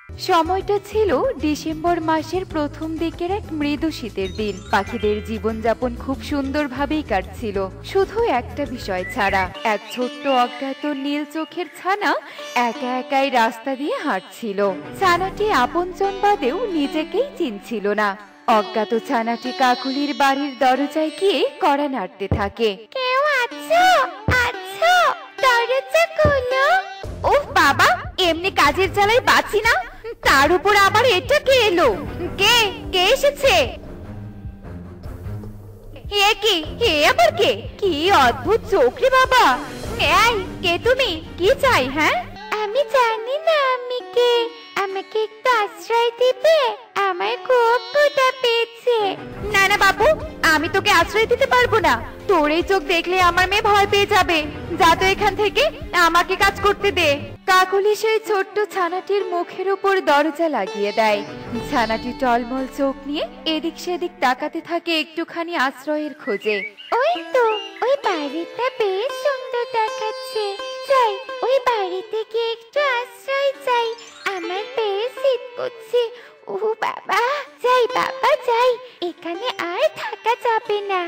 সময়টা ছিল ডিসেম্বর মাসের প্রথম দিকের এক মৃদু শীতের দিন। পাখিদের জীবনযাপন খুব সুন্দরভাবেই কাটছিল, শুধু একটা বিষয় ছাড়া। এক ছোট্ট অজ্ঞাত নীল চোখের ছানা একা একাই রাস্তা দিয়ে হাঁটছিল। ছানাটি আপনজন বাদেও নিজেকেই চিনছিল না। অজ্ঞাত ছানাটি কাকুলির বাড়ির দরজায় গিয়ে কড়া নাড়তে থাকে। কেউ আছো? আছো? দরজা খোলো। ওহ বাবা, এমনি কাজের জ্বালায় বাঁচি না, তার উপর আবার এটা কে এলো? কে কে এসেছে? এ কি? হে আবার কে? কি অদ্ভুত চোখ রে বাবা! এই কে তুমি? কি চাই? হ্যাঁ, আমি জানি না আমি কে। আমাকে একটু আশ্রয় দিবে? আমার খুব ক্ষুধা পেয়েছে। না না বাবু, আমি তোকে আশ্রয় দিতে পারবো না। তোর এই চোখ দেখলে আমার মেয়ে ভয় পেয়ে যাবে। যা তো এখান থেকে, আমাকে কাজ করতে দে। কাকলি সেই ছোট্ট ছানাটির মুখের উপর দরজা লাগিয়ে দেয়। ছানাটি টলমল চোখ নিয়ে এদিক সেদিক তাকাতে থাকে একটুখানি আশ্রয়ের খোঁজে। ওই তো, ওই বাড়িটা বেশ সুন্দর দেখাচ্ছে। যাই, ওই বাড়িতে গিয়ে একটু আশ্রয় চাই। আমার বেশ শীত করছে। ও বাবা, যাই বাবা যাই, এখানে আর থাকা যাবে না।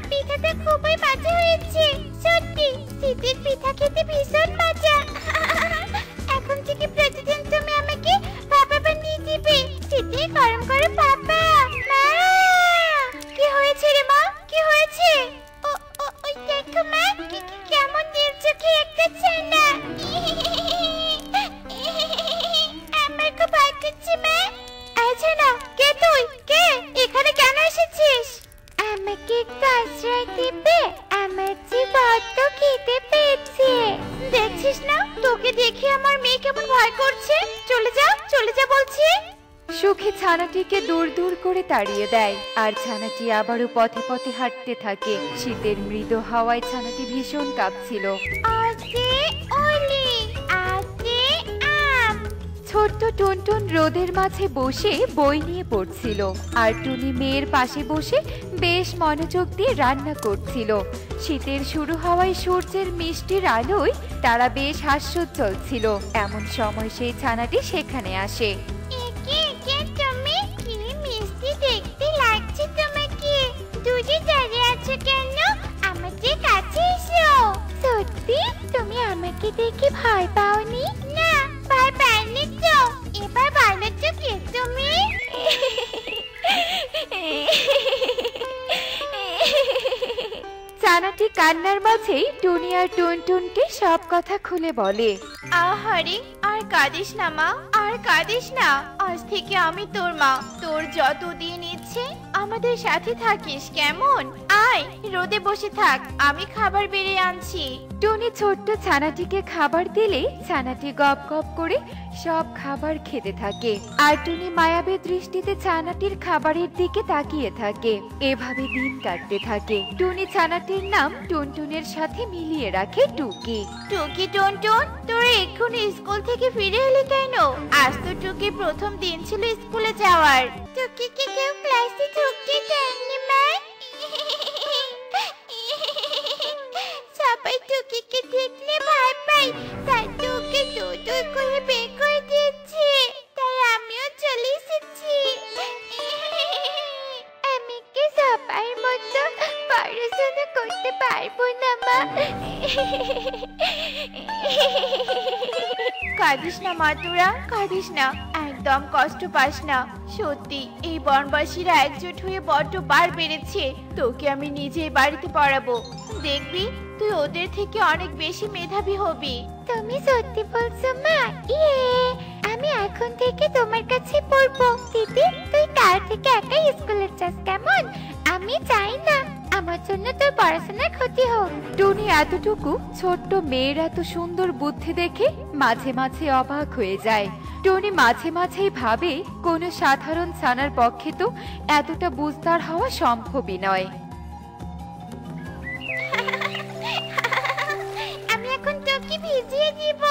পিঠাটা খুবই মজা হয়েছে, সত্যি। শীতের পিঠা খেতে ভীষণ মজা। এখন থেকে প্রতিদিন তুমি আমাকে ভাপা বানিয়ে দিবে। শীতে গরম করে ভাপা। মা, কি হয়েছে রে মা? কি হয়েছে? ওই দেখো মা, কেমন নীল চোখে একটা ছানা। আমার খুব ভয় করছে মা। আচ্ছা না, কে তুই? কে? এখানে কেন এসেছিস? আমাকে একটু আশ্রয় দিবে? আমার যে বড্ড খিদে পেয়েছে। দেখছিস না, তোকে দেখে আমার মেয়ে কেমন ভয় করছে। চলে যা, চলে যা বলছি। সুখী ছানাটিকে দূর দূর করে তাড়িয়ে দেয়, আর ছানাটি আবারও পথে পথে হাঁটতে থাকে। শীতের মৃদু হাওয়ায় ছানাটি ভীষণ কাঁপছিল। ছোট্ট টুনটুন রোদের মাঝে বসে বই নিয়ে পড়ছিল, আর টুনি মেয়ের পাশে বসে বেশ মনোযোগ দিয়ে রান্না করছিল। শীতের শুরু হওয়ায় সূর্যের মিষ্টির আলোয় তারা বেশ হাস্যোজ্জ্বল ছিল। এমন সময় সেই ছানাটি সেখানে আসে। সত্যি তুমি আমাকে দেখে ভয় পাওনি? না, ভয় পাইনি তো। এবার ভালো তো কে তুমি? ছানাটি কান্নার মাঝেই টুনি আর টুনটুনকে সব কথা খুলে বলে। আহারে, আর কাঁদিস না মা, আর কাঁদিস না। আজ থেকে আমি তোর মা। তোর যত দিন ইচ্ছে আমাদের সাথে থাকিস, কেমন? আয়, রোদে বসে থাক, আমি খাবার বেড়ে আনছি। টুনি ছোট্ট ছানাটিকে খাবার দিলে ছানাটি গপ গপ করে সব খাবার খেতে থাকে, আর টুনি মায়াবী দৃষ্টিতে ছানাটির খাবারের দিকে তাকিয়ে থাকে। এভাবে দিন কাটতে থাকে। টুনি ছানাটির নাম টুনটুনের সাথে মিলিয়ে রাখে টুকি। টুকি টুনটুন, তোরা এক্ষুনি স্কুল থেকে ফিরে এলি কেন? আজ তো টুকি প্রথম দিন ছিল স্কুলে যাওয়ার। টুকিকে কেউ ক্লাসে ঢুকতে দেয়নি মা। সবাই টুকিকে দেখলে ভয় পায়, তাই টুকি দূর দূর করে বের করে দিয়েছে। তাই আমিও চলে এসেছি। আমি কি সবার মতো পড়াশোনা করতে পারবো না মা? কাঁদিস না মা, তোরা কাঁদিস না, একদম কষ্ট পাস না। সত্যি এই বনবাসীরা একজোট হয়ে বড্ড বার বেড়েছে। তোকে আমি নিজেই বাড়িতে পড়াবো, দেখবি তুই ওদের থেকে অনেক বেশি মেধাবী হবি। তুমি সত্যি বলছো মা? আমি এখন থেকে তোমার কাছে পড়বো। দিদি, তুই কাল থেকে একাই স্কুলে যাস, কেমন? আমি চাই না আমার জন্য তোর পড়াশোনার ক্ষতি হোক। টুনি এতটুকু ছোট্ট মেয়ের এত সুন্দর বুদ্ধি দেখে মাঝে মাঝে অবাক হয়ে যায়। টুনি মাঝে মাঝেই ভাবে কোনো সাধারণ ছানার পক্ষে তো এতটা বুঝদার হওয়া সম্ভবই নয়। আমি এখন তোকে ভিজিয়ে দিব।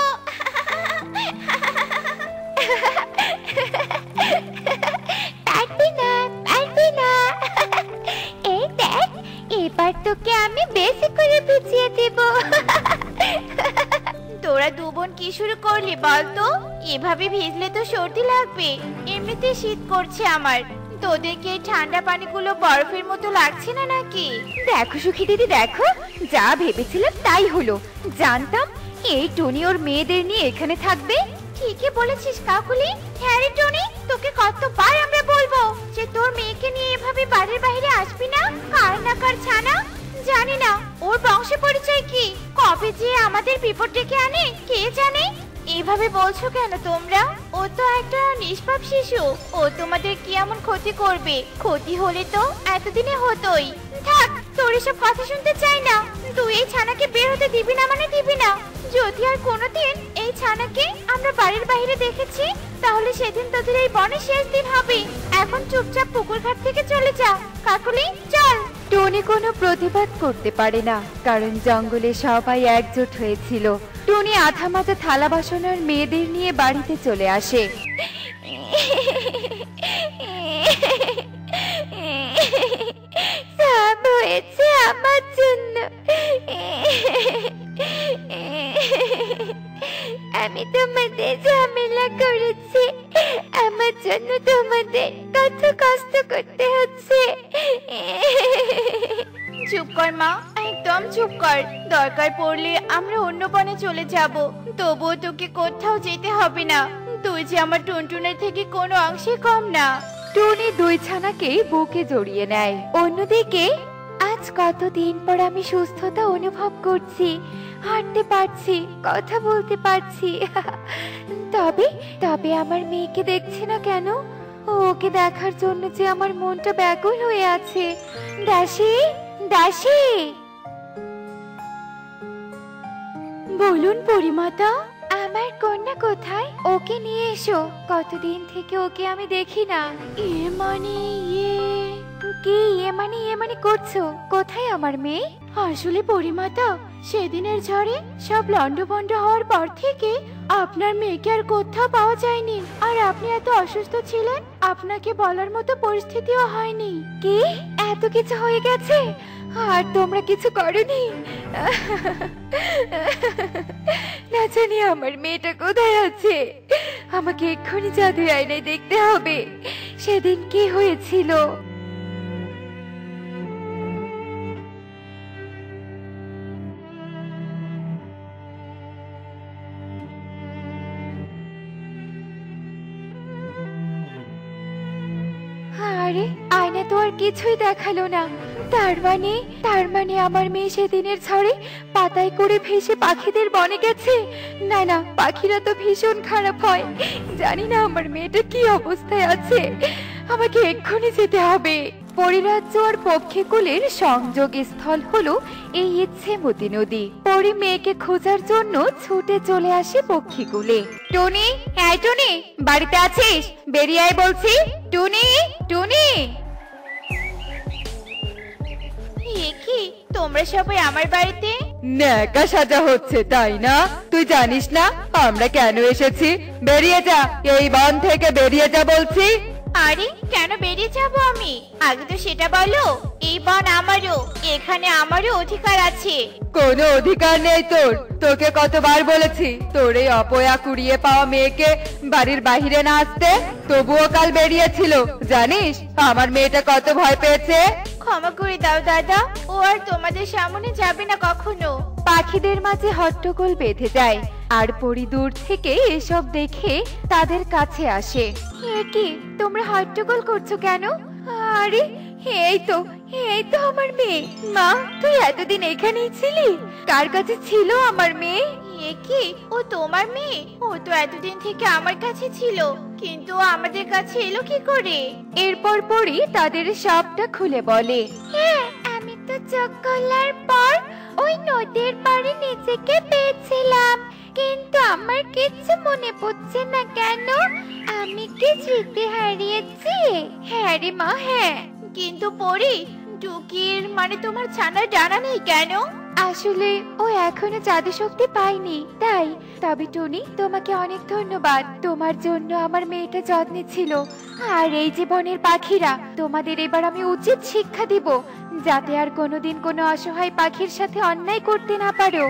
পারবি না, পারবি না। এই দেখ, এবার তোকে আমি বেশি করে ভিজিয়ে দেব। তোরা তোরা দু বোন কি শুরু করলি বলতো? এভাবে ভিজলে তো সর্দি লাগবে, এমনিতে শীত করছে আমার। তোদেরকে এই ঠান্ডা পানিগুলো বরফের মতো লাগছে না নাকি? দেখো সুখী দিদি, দেখো যা ভেবেছিলাম তাই হলো। জানতাম এই টনি ওর মেয়েদের নিয়ে এখানে থাকবে। ঠিকই বলেছিস কাকুলি। হ্যাঁ রে টনি, তোকে কতবার আমরা বলবো যে তোর মেয়েকে নিয়ে এভাবে বাড়ির বাইরে আসবি না। কার না কার ছানা, জানি না ওর বংশ পরিচয় কি, কবে যে আমাদের বিপদ ডেকে আনে কে জানে। এইভাবে বলছো কেন তোমরা? ও তো একটা নিষ্পাপ শিশু, ও তোমাদের কি এমন ক্ষতি করবে? ক্ষতি হলে তো এতদিনে হতোই। থাক, তোর এসব কথা শুনতে চাই না। তুই এই ছানাকে বের হতে দিবি না মানে দিবি না। যদি আর কোনোদিন এই ছানাকে আমরা বাড়ির বাইরে দেখেছি, তাহলে সেদিন তোদের এই বনে শেষ দিন হবে। এখন চুপচাপ পুকুর ঘাট থেকে চলে যা। কাকুলি চল। টনি কোনো প্রতিবাদ করতে পারে না, কারণ জঙ্গলে সবাই একজোট হয়েছিল। টনি আধা মাজা থালা বাসন আর মেয়েদের নিয়ে বাড়িতে চলে আসে। সব হয়েছে আমার জন্য। আমি তোমাদের ঝামেলা করেছি, আমার জন্য তোমাদের কত কষ্ট করতে হচ্ছে। চুপ কর মা, একদম চুপ কর। দরকার পড়লে আমরা অন্য বনে চলে যাব, তবুও তোকে কোথাও যেতে হবে না। তুই যে আমার টুনটুনের থেকে কোনো অংশে কম না। টনি দুই ছানাকেই বুকে জড়িয়ে নেয়। অন্যদিকে আজ কতদিন পর আমি সুস্থতা অনুভব করছি, হাঁটতে পারছি, কথা বলতে পারছি। তবে তবে আমার মেয়েকে দেখছি না কেন? ওকে দেখার জন্য যে আমার মনটা ব্যাকুল হয়ে আছে। দাসী, দাসী। বলুন পরিমাতা। আমার কন্যা কোথায়? ওকে নিয়ে এসো, কতদিন থেকে ওকে আমি দেখি না। এ মানে ইয়ে কি ইয়ে মানে করছো? কোথায় আমার মেয়ে? আসলে পরিমাতা, সেদিনের ঝড়ে সব লন্ডভন্ড হওয়ার পর থেকে আপনার মেয়েকে আর কোথাও পাওয়া যায়নি। আর আপনি এত অসুস্থ ছিলেন, আপনাকে বলার মতো পরিস্থিতিও হয়নি। কি এত কিছু হয়ে গেছে আর তোমরা কিছু করনি? না জানি আমার মেয়েটা কোথায় আছে। আমাকে এক্ষুনি জাদু আয়নায় দেখতে হবে, সেদিন কি হয়েছিল। আরে আয়না তো আর কিছুই দেখালো না। তার মানে আমার মেয়ে সেদিনের ঝড়ে পাতায় করে ভেসে পাখিদের বনে গেছে। না না, পাখিরা তো ভীষণ খারাপ হয়। জানি না আমার মেয়েটা কি অবস্থায় আছে। আমাকে এক্ষুনি যেতে হবে। পরিরাজ্য আর পক্ষীকুলের সংযোগ স্থল হলো এই ইচ্ছেমতি নদী। পরি মেয়েকে খোঁজার জন্য ছুটে চলে আসে পক্ষীকুলে। টনি, হ্যাঁ টনি, বাড়িতে আছিস? বেরিয়ে আয় বলছি। Tony, Tony. এ কি, তোমরা সবাই আমার বাড়িতে? ন্যাকা সাজা হচ্ছে তাই না? তুই জানিস না আমরা কেন এসেছি? বেরিয়ে যা, এই বন থেকে বেরিয়ে যা বলছি। আরে কেন বেরিয়ে যাব আমি? আগে তো সেটা বলো। এই বন আমারও, এখানে আমারও অধিকার আছে। কোনো অধিকার নেই তোর। তোকে কতবার বলেছি তোর এই অপয়া কুড়িয়ে পাওয়া মেয়েকে বাড়ির বাহিরে না আসতে, তবুও কাল বেরিয়েছিল। জানিস আমার মেয়েটা কত ভয় পেয়েছে? ক্ষমা করে দাও দাদা, ও আর তোমাদের সামনে যাবে না কখনো। পাখিদের মাঝে হট্টগোল বেঁধে যায় আর পরি দূর থেকে এসব দেখে তাদের কাছে আসে। এ কি, তোমরা হট্টগোল করছো কেন? আরে এই তো আমার মেয়ে। মা, তুই এতদিন এখানেই ছিলি? কার কাছে ছিল আমার মেয়ে? এ কি, ও তোমার মেয়ে? ও তো এতদিন থেকে আমার কাছে ছিল, কিন্তু ও আমাদের কাছে এলো কি করে? এরপর পরি তাদের সবটা খুলে বলে। হ্যাঁ, আমি তো চোখ খোলার পর ওই নদীর পাড়ে নিজেকে পেয়েছিলাম, কিন্তু আমার কিছু মনে পড়ছে না কেন। আমি কি স্মৃতি হারিয়েছি? হ্যাঁ রে মা, হ্যাঁ। কিন্তু পরি, টুকির মানে তোমার ছানার ডানা নেই কেন? আসলে ও এখনো জাদু শক্তি পায়নি তাই। তবে টুনি, তোমাকে অনেক ধন্যবাদ। তোমার জন্য আমার মেয়েটা যত্নে ছিল। আর এই জীবনের পাখিরা, তোমাদের এবার আমি উচিত শিক্ষা দিব, যাতে আর কোনোদিন কোনো অসহায় পাখির সাথে অন্যায় করতে না পারো।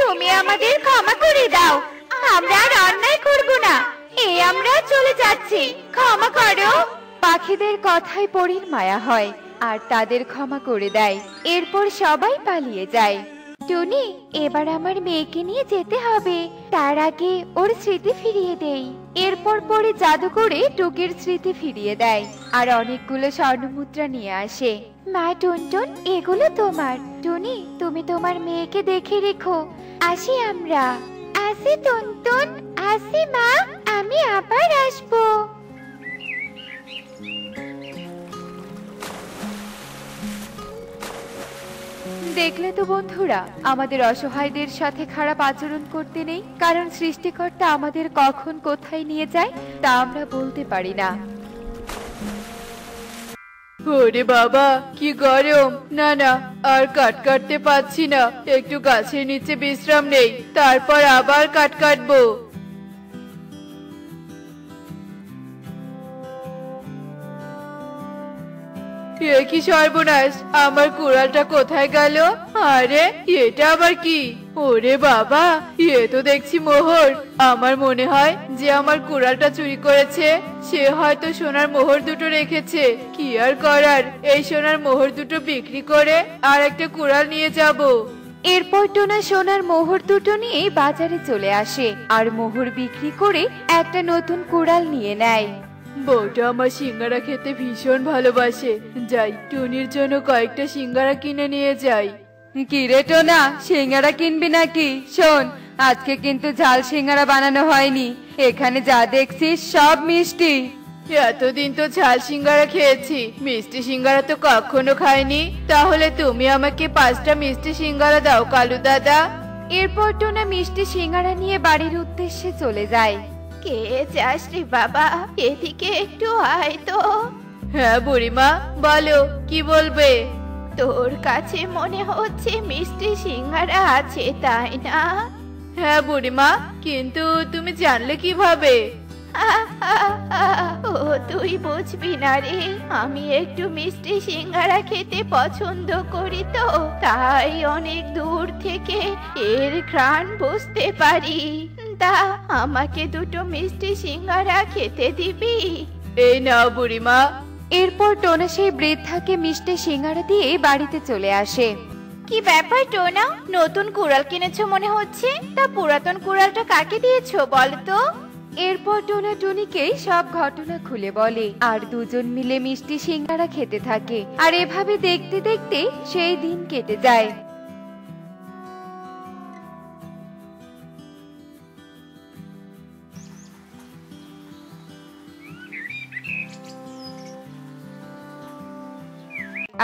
তুমি আমাদের ক্ষমা করে দাও। আমরা আর অন্যায় করব না। আমরা চলে যাচ্ছি, ক্ষমা করো। পাখিদের কথায় পরীর মায়া হয় আর তাদের ক্ষমা করে দেয়। এরপর সবাই পালিয়ে যায়। টুনি, এবার আমার মেয়েকে নিয়ে যেতে হবে, তার আগে ওর স্মৃতি ফিরিয়ে দেই। এরপর পরে জাদু করে টুকির স্মৃতি ফিরিয়ে দেয় আর অনেকগুলো স্বর্ণমুদ্রা নিয়ে আসে। মা টুনটুন, এগুলো তোমার। টুনি, তুমি তোমার মেয়েকে দেখে রেখো। আসি আমরা। আসি টুনটুন, আসি মা, আমি আবার আসবো। দেখলে তো বন্ধুরা, আমাদের অসহায়দের সাথে খারাপ আচরণ করতে নেই, কারণ সৃষ্টিকর্তা আমাদের কখন কোথায় নিয়ে যায় তা আমরা বলতে পারি না। ওরে বাবা, কি গরম! না না, আর কাটতে পাচ্ছি না। একটু গাছের নিচে বিশ্রাম নেই, তারপর আবার কাটবো। এ কি সর্বনাশ! আমার কুড়ালটা কোথায় গেল? আরে, এটা আবার কি? ওরে বাবা, এ তো দেখছি মোহর। আমার মনে হয় যে আমার কুড়ালটা চুরি করেছে সে হয়তো সোনার মোহর দুটো রেখেছে। কি আর করার, এই সোনার মোহর দুটো বিক্রি করে আর একটা কুড়াল নিয়ে যাব। এরপর টোনা সোনার মোহর দুটো নিয়ে বাজারে চলে আসে আর মোহর বিক্রি করে একটা নতুন কুড়াল নিয়ে নেয়। বউটা আমার সিঙ্গারা খেতে ভীষণ ভালোবাসে, যাই টুনির জন্য কয়েকটা সিঙ্গারা কিনে নিয়ে যাই। কি রে টোনা, সিঙ্গারা কিনবি নাকি? শোন, আজকে কিন্তু ঝাল সিঙ্গারা বানানো হয়নি, এখানে যা দেখছিস সব মিষ্টি। এতদিন তো ঝাল সিঙ্গারা খেয়েছি, মিষ্টি সিঙ্গারা তো কখনো খাইনি। তাহলে তুমি আমাকে 5টা মিষ্টি সিঙ্গারা দাও কালু দাদা। এরপর টোনা মিষ্টি সিঙ্গারা নিয়ে বাড়ির উদ্দেশ্যে চলে যায়। কে যাস রে বাবা, এদিকে একটু আয় তো। হ্যাঁ বুড়িমা, বলো, কি বলবে? তোর কাছে মনে হচ্ছে মিষ্টি সিঙ্গারা আছে, তাই না? হ্যাঁ বুড়িমা, কিন্তু তুমি জানলে কিভাবে? ও তুই বুঝবি না রে, আমি একটু মিষ্টি সিঙ্গারা খেতে পছন্দ করি তো, তাই অনেক দূর থেকে এর ঘ্রাণ বুঝতে পারি। তা আমাকে দুটো মিষ্টি সিঙ্গারা খেতে দিবি? এই নাও বুড়িমা। এরপর টোনা সেই বৃদ্ধাকে মিষ্টি সিঙ্গারা দিয়ে বাড়িতে চলে আসে। কি ব্যাপার টোনা, নতুন কুড়াল কিনেছো মনে হচ্ছে? তা পুরাতন কুড়ালটা কাকে দিয়েছো বলো তো? এরপর টোনা টুনিকে সব ঘটনা খুলে বলে আর দুজন মিলে মিষ্টি সিঙ্গারা খেতে থাকে। আর এভাবে দেখতে দেখতে সেই দিন কেটে যায়।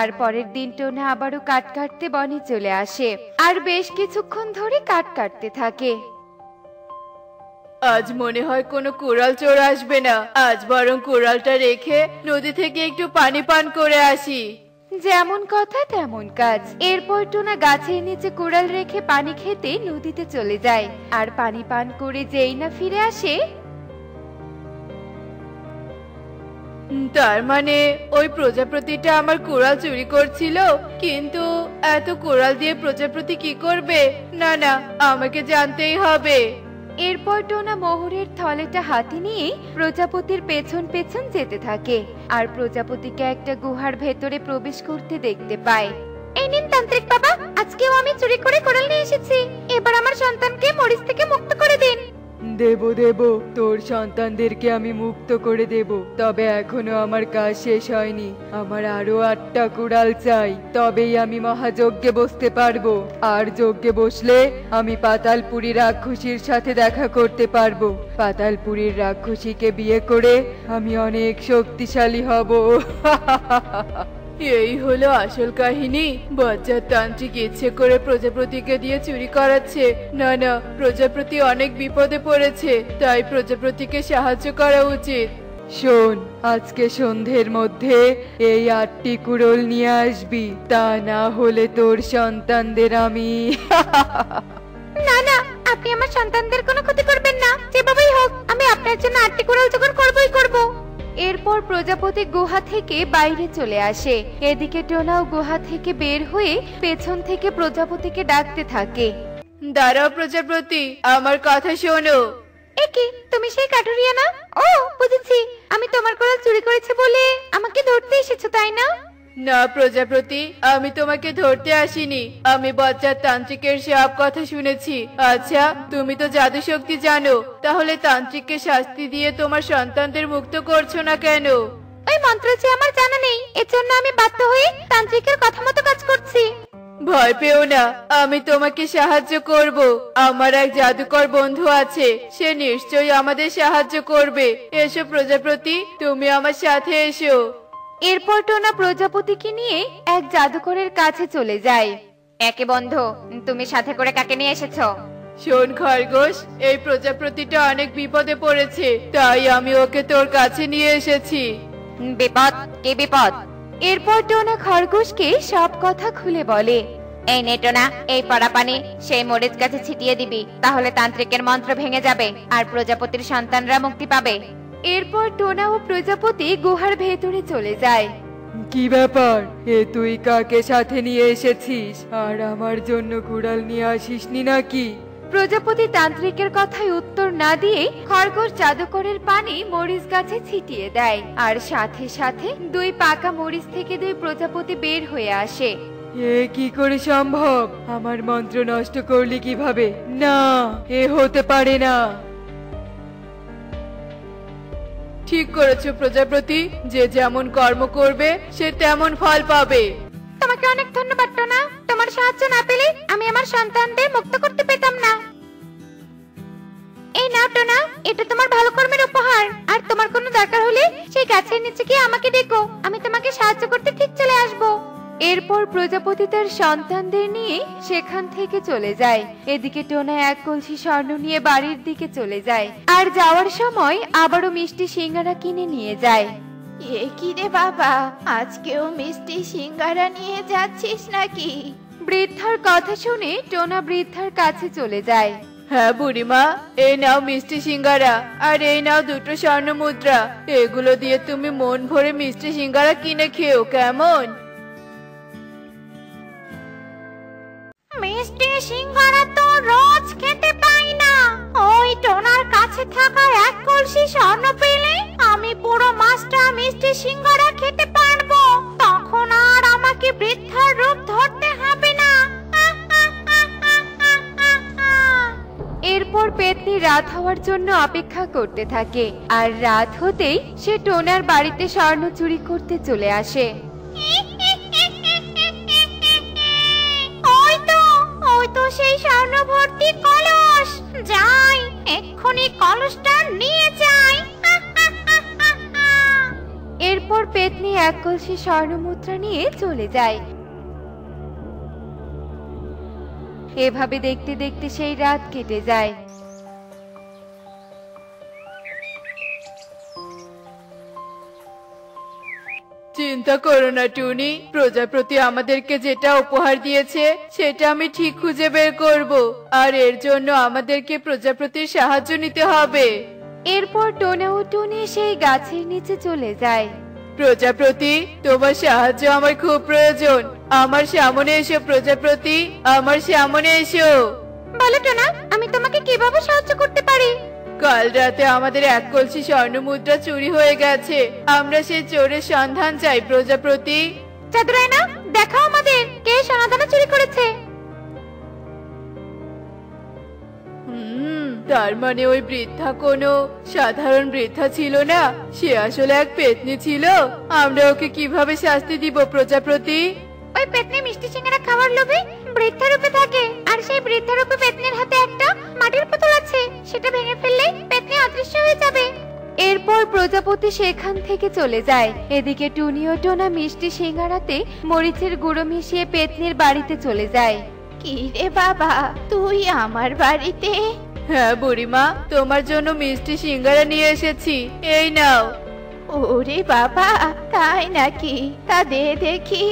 আর পরের দিন টোনা আবারও কাঠ কাটতে বনে চলে আসে আর বেশ কিছুক্ষণ ধরে কাঠ কাটতে থাকে। আজ মনে হয় কোনো কুড়াল চোর আসবে না, আজ বরং কুড়ালটা রেখে নদী থেকে একটু পানি পান করে আসি। যেমন কথা তেমন কাজ। এরপর টোনা গাছের নিচে কুড়াল রেখে পানি খেতে নদীতে চলে যায় আর পানি পান করে যেই না ফিরে আসে। তার মানে ওই প্রজাপতিটা আমার কুড়াল চুরি করছিল, কিন্তু এত কুড়াল দিয়ে প্রজাপতি কি করবে? না না, আমাকে জানতেই হবে। এরপর টোনা মোহরের থলেটা হাতে নিয়ে প্রজাপতির পেছন পেছন যেতে থাকে আর প্রজাপতিকে একটা গুহার ভেতরে প্রবেশ করতে দেখতে পায়। এই নিন তান্ত্রিক বাবা, আজকেও আমি চুরি করে কুড়াল নিয়ে এসেছি, এবার আমার সন্তানকে মরিচ থেকে মুক্ত করে দিন। দেব দেব, তোর সন্তানদেরকে আমি মুক্ত করে দেব, তবে এখনো আমার কাজ শেষ হয়নি। আমার আরো 8টা কুড়াল চাই, তবেই আমি মহাযজ্ঞে বসতে পারবো। আর যজ্ঞে বসলে আমি পাতালপুরী রাক্ষসীর সাথে দেখা করতে পারবো। পাতালপুরীর রাক্ষসীকে বিয়ে করে আমি অনেক শক্তিশালী হব। এই হলো আসল কাহিনী। বজ্জাত তান্ত্রিক ইচ্ছে করে প্রজাপতিকে দিয়ে চুরি করাচ্ছে। না না, প্রজাপতি অনেক বিপদে পড়েছে, তাই প্রজাপতিকে সাহায্য করা উচিত। শোন, আজকে সন্ধ্যের মধ্যে এই 8টি কুড়োল নিয়ে আসবি, তা না হলে তোর সন্তানদের আমি না না, আপনি আমার সন্তানদের কোনো ক্ষতি করবেন না, যেভাবেই হোক আমি আপনার জন্য 8টি কুড়াল জোগাড় করবই করব। এরপর প্রজাপতি গুহা থেকে বাইরে চলে আসে। এদিকে টোনাও গুহা থেকে বের হয়ে পেছন থেকে প্রজাপতিকে ডাকতে থাকে। দাঁড়াও প্রজাপতি, আমার কথা শোনো। একি তুমি সেই কাঠুরিয়া না? ও বুঝেছি, আমি তোমার কোড়াল চুরি করেছে বলে আমাকে ধরতে এসেছো তাই না? না প্রজাপতি, আমি তোমাকে ধরতে আসিনি, আমি বজ্জাত তান্ত্রিকের সব কথা শুনেছি। আচ্ছা, তুমি তো জাদু শক্তি জানো, তাহলে তান্ত্রিককে শাস্তি দিয়ে তোমার সন্তানদের মুক্ত করছো না কেন? ওই মন্ত্র যে আমার জানা নেই, এর জন্য আমি বাধ্য হয়ে তান্ত্রিকের কথা মতো কাজ করছি। ভয় পেও না, আমি তোমাকে সাহায্য করব। আমার এক জাদুকর বন্ধু আছে, সে নিশ্চয়ই আমাদের সাহায্য করবে। এসো প্রজাপতি, তুমি আমার সাথে এসো। এরপর টোনা প্রজাপতিকে নিয়ে এক জাদুকরের কাছে চলে যায়। একে বন্ধু, তুমি সাথে করে কাকে নিয়ে এসেছো? শোন খরগোশ, এই প্রজাপতিটা অনেক বিপদে পড়েছে, তাই আমি ওকে তোর কাছে নিয়ে এসেছি। বিপদ? কি বিপদ? এরপর টোনা খরগোশকে সব কথা খুলে বলে। এই নে টোনা, এই পড়া পানি সেই মরিচ গাছে ছিটিয়ে দিবি, তাহলে তান্ত্রিকের মন্ত্র ভেঙে যাবে আর প্রজাপতির সন্তানরা মুক্তি পাবে। এরপর টোনা ও প্রজাপতি গুহার ভেতরে চলে যায়। কি ব্যাপার, তুই কাকে সাথে নিয়ে এসেছিস? আর আমার জন্য কুড়াল নিয়ে আসিসনি নাকি? প্রজাপতি তান্ত্রিকের কথায় উত্তর না দিয়ে খরগোশ জাদুকরের পানি মরিচ গাছে ছিটিয়ে দেয়, আর সাথে সাথে দুই পাকা মরিচ থেকে দুই প্রজাপতি বের হয়ে আসে। কি করে সম্ভব? আমার মন্ত্র নষ্ট করলি কিভাবে? না, এ হতে পারে না। ঠিক করেছো প্রজাপতি, যে যেমন কর্ম করবে সে তেমন ফল পাবে। তোমাকে অনেক ধন্যবাদ টোনা, তোমার সাহায্য না পেলে আমি আমার সন্তানদের মুক্ত করতে পেতাম না। এই নাও টোনা, এটা তোমার ভালো কর্মের উপহার, আর তোমার কোনো দরকার হলে সেই গাছের নিচে গিয়ে আমাকে ডেকো, আমি তোমাকে সাহায্য করতে ঠিক চলে আসবো। এরপর প্রজাপতি তার সন্তানদের নিয়ে সেখান থেকে চলে যায়। এদিকে টোনা এক কলসি স্বর্ণ নিয়ে বাড়ির দিকে চলে যায়, আর যাওয়ার সময় আবারও মিষ্টি সিঙ্গারা কিনে নিয়ে যায়। এ কি রে বাবা, আজকেও মিষ্টি সিঙ্গারা নিয়ে যাচ্ছিস নাকি? বৃদ্ধার কথা শুনে টোনা বৃদ্ধার কাছে চলে যায়। হ্যাঁ বুড়িমা, এই নাও মিষ্টি সিঙ্গারা, আর এই নাও দুটো স্বর্ণ মুদ্রা। এগুলো দিয়ে তুমি মন ভরে মিষ্টি সিঙ্গারা কিনে খেও, কেমন? মিষ্টি সিঙ্গারা তো রোজ খেতে পাই না, ওই টোনার কাছে থাকা এক কলসি স্বর্ণ পেলে আমি পুরো মাসটা মিষ্টি সিঙ্গারা খেতে পারবো, তখন আর আমাকে বৃদ্ধার রূপ ধরতে হবে না। এরপর পেতনি রাত হওয়ার জন্য অপেক্ষা করতে থাকে, আর রাত হতেই সে টোনার বাড়িতে স্বর্ণ চুরি করতে চলে আসে। ওই তো সেই স্বর্ণ ভর্তি কলস, যাই এক্ষুনি কলসটা নিয়ে যাই। এরপর পেতনি এক কলসি স্বর্ণ মুদ্রা নিয়ে চলে যায়। এভাবে দেখতে দেখতে সেই রাত কেটে যায়। চিন্তা করো না টুনি, প্রজাপতি আমাদেরকে যেটা উপহার দিয়েছে সেটা আমি ঠিক খুঁজে বের করব, আর এর জন্য আমাদেরকে প্রজাপতির সাহায্য নিতে হবে। এরপর টোনা ও টুনি সেই গাছের নিচে চলে যায়। প্রজাপতি, তোমার সাহায্য আমার খুব প্রয়োজন, আমার সামনে এসো প্রজাপতি, আমার সামনে এসো। বলো টোনা, আমি তোমাকে কিভাবে সাহায্য করতে পারি? কাল রাতে আমাদের এক কলসি স্বর্ণ মুদ্রা চুরি হয়ে গেছে, আমরা সেই চোরের সন্ধান চাই প্রজাপতি। চাঁদরায়না, দেখাও আমাদের কে সোনাদানা চুরি করেছে। তার মানে ওই বৃদ্ধা কোনো সাধারণ বৃদ্ধা ছিল না, সে আসলে এক পেতনি ছিল। আমরা ওকে কিভাবে শাস্তি দিব প্রজাপতি? ওই পেতনি মিষ্টি সিঙ্গারা খাওয়ার লোভে বৃদ্ধা রূপে থাকে, আর সেই বৃদ্ধা রূপে পেতনির হাতে একটা মাটির পুতুল আছে, সেটা ভেঙে ফেললে পেতনি অদৃশ্য হয়ে যাবে। এরপর প্রজাপতি সেখান থেকে চলে যায়। এদিকে টুনি ও টোনা মিষ্টি সিঙ্গারাতে মরিচের গুঁড়ো মিশিয়ে পেতনির বাড়িতে চলে যায়। কি রে বাবা, তুই আমার বাড়িতে? হ্যাঁ বুড়িমা, তোমার জন্য মিষ্টি সিঙ্গারা নিয়ে এসেছি, এই নাও। ওরে বাবা, তাই নাকি? তা দে দেখি,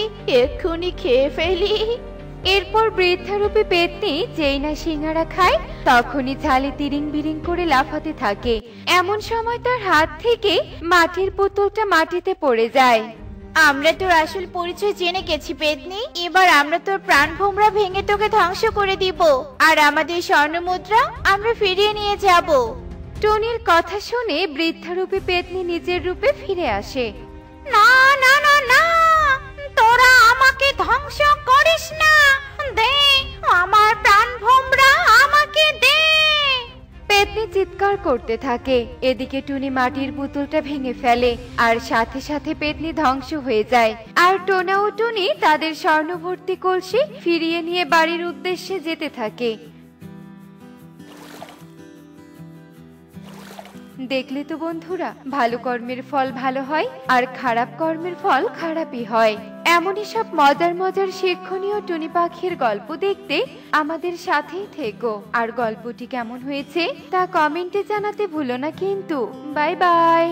এক্ষুনি খেয়ে ফেলি। এরপর বৃদ্ধারূপী পেতনি যেই না সিঙ্গারা খায় তখনই ঝালে তিরিং বিরিং করে লাফাতে থাকে। এমন সময় তার হাত থেকে মাটির পুতুলটা মাটিতে পড়ে যায়। আমরা তোর আসল পরিচয় জেনে গেছি পেতনি। এবার আমরা তোর প্রাণ ভোমরা ভেঙে তোকে ধ্বংস করে দিব, আর আমাদের স্বর্ণমুদ্রা আমরা ফিরিয়ে নিয়ে যাব। টুনির কথা শুনে বৃদ্ধারূপী পেতনি নিজের রূপে ফিরে আসে। না না না না, তোরা আমাকে ধ্বংস করিস না, দে আমার প্রাণ ভোমরা, আমাকে দে। পেতনি চিৎকার করতে থাকে। এদিকে টুনি মাটির পুতুলটা ভেঙে ফেলে, আর সাথে সাথে পেতনি ধ্বংস হয়ে যায়। আর টোনা ও টুনি তাদের স্বর্ণভর্তি কলসি ফিরিয়ে নিয়ে বাড়ির উদ্দেশ্যে যেতে থাকে। দেখলে তো বন্ধুরা, ভালো কর্মের ফল ভালো হয়, আর খারাপ কর্মের ফল খারাপই হয়। এমনই সব মজার মজার শিক্ষণীয় টুনি পাখির গল্প দেখতে আমাদের সাথেই থেকো। আর গল্পটি কেমন হয়েছে তা কমেন্টে জানাতে ভুলো না কিন্তু। Bye bye.